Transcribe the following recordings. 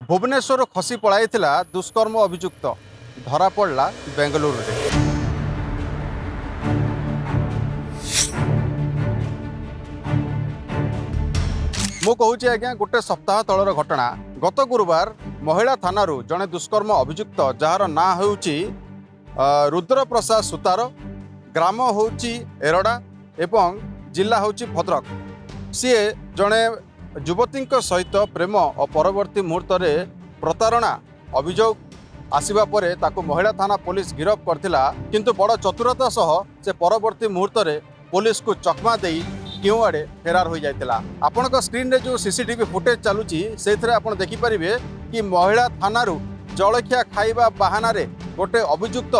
भुवनेश्वर खसी पलाइथिला दुष्कर्म अभियुक्त धरा पड़ला बेंगलुरु रे। मु कहूँ आज्ञा गोटे सप्ताह तलर घटना। गत गुरुवार महिला थानारू जड़े दुष्कर्म अभियुक्त जार ना होउची रुद्र प्रसाद सुतार, ग्राम होउची एरडा एवं जिला होउची भद्रक। सी जड़े युवती सहित प्रेम और परवर्ती मुहूर्त प्रतारणा अभियोग आसवा परे ताकू महिला थाना पुलिस गिरफ करथिला, किंतु बड़ चतुरता सह से परवर्ती मुहूर्त पुलिस को चकमा देई क्यों आड़े फेरार हो जाइतिला। आपनक स्क्रीन रे जो सीसीटीवी फुटेज चलुची सेथरे आपण देखि परिबे कि महिला थानारू जलखिया खाइबा बहाना रे गोटे अभियुक्त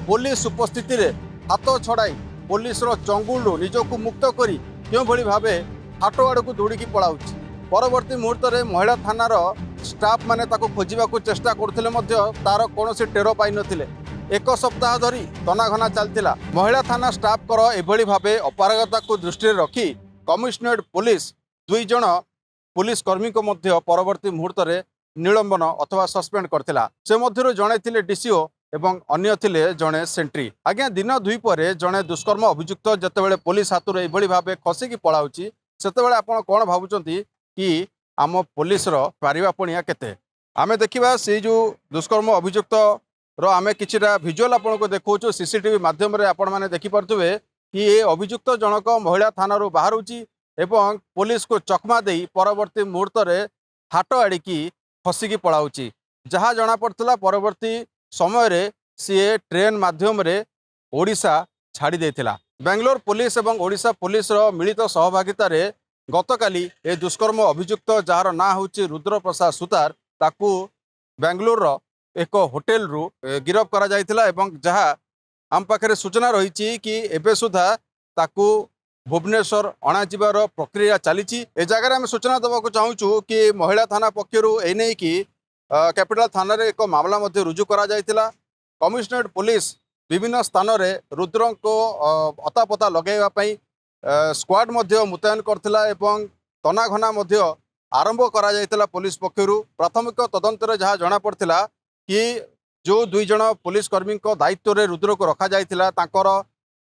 पुलिस उपस्थिति रे हाथ छड़ाई पुलिस रो चंगुलू निजको मुक्त करी क्यों भली भाबे हाटो आड़ को दौड़ी पलाउची। परवर्ती मुहूर्त में महिला थानार स्टाफ माने ताको खोजिबा को चेष्टा करथिले मध्य तार कोनोसी टेरो पाई नथिले। एक सप्ताह धरी तनाघना चलतिला। महिला थाना स्टाफ कर एभली भाबे अपारगता को दृष्टि रखी कमिशनरेट पुलिस दुई जन पुलिस कर्मी को मध्य परवर्ती मुहूर्त में निलंबन अथवा सस्पेंड करथिला। से मध्यरु जणे थिले डीसीओ एवं अन्य थिले जणे सेंट्री। आज्ञा दिन दुई परे जणे दुष्कर्म अभियुक्त जेतेबेले पुलिस हाथुर एभली भाबे खसिकी पलाउची सेतेबेले आपण कोन भाबुचंती कि आम पुलिस पारिबापणिया केते। आमे देखिबा से जो दुष्कर्म अभियुक्त आमे किछिटा विजुअल आपन को देखौछु सीसीटीवी माध्यम रे आपण माने देखि परथुबे कि ये अभियुक्त जनक महिला थानारू बाहरुची एवं पुलिस को चकमा देई परवर्ती मुहूर्त रे हाट आड़िकी खसिकी पलाउची। जहाँ जना पड़तला परवर्ती समय रे सी ट्रेन माध्यम रे ओडिशा छाड़ी देथिला। बेंगलोर पुलिस एवं ओडिशा पुलिस मिलित सहभागिता रे गतकाली ए दुष्कर्म अभियुक्त जार ना होची रुद्र प्रसाद सुतार ताकू बेंगलोर एक होटेल रु गिरफ करा जायतिला एवं जहाँ आम पाखे सूचना रही कि एबे सुधा ताकू भुवनेश्वर अणाजिबार प्रक्रिया चली। ए जगह आम सूचना देवाक चाहूँ कि महिला थाना पक्षर एने कि कैपिटल थाना रे एक मामला मध्य रुजु करा जायतिला। कमिशनरेट पुलिस विभिन्न स्थान रे रुद्र को अतापता लगेवा पई स्क्वाड मध्य मुतयन करथिला एवं तनाघना मध्य आरंभ करा जायतिला। पुलिस पक्षरु प्राथमिक तदंत रे जहाँ जना पड़थिला कि जो दुई जन पुलिस कर्मी दायित्व रे रुद्र को रखा जायतिला तांकर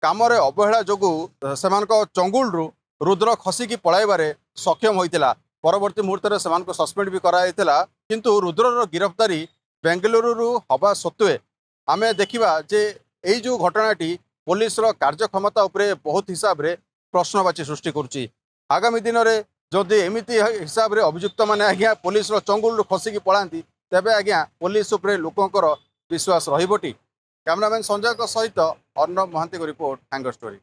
काम रे अवहेला जोगु सेमानक चंगुल रु रुद्र खसिकी पळाइबारे सक्षम होइतिला। परवर्ती मुहूर्त रे सेमानक सस्पेंड भी करा जायतिला, किंतु रुद्रर गिरफ्तारी बेंगलुरु रु हवा सत्वे आमे देखिबा जे एई जो घटनाटी पुलिस रो कार्यक्षमता उपरे बहुत हिसाब रे प्रश्नवाची सृष्टि करुच्ची। आगामी दिन में जदि एमती हिसाब से अभियुक्त मैंने आज्ञा पुलिस चंगुल खसिकी पलांती तेबे आज्ञा पुलिस उपरे लोकंकर विश्वास रहिबटी। कैमरामैन संजय सहित अर्णव महांती को रिपोर्ट हैंगर स्टोरी।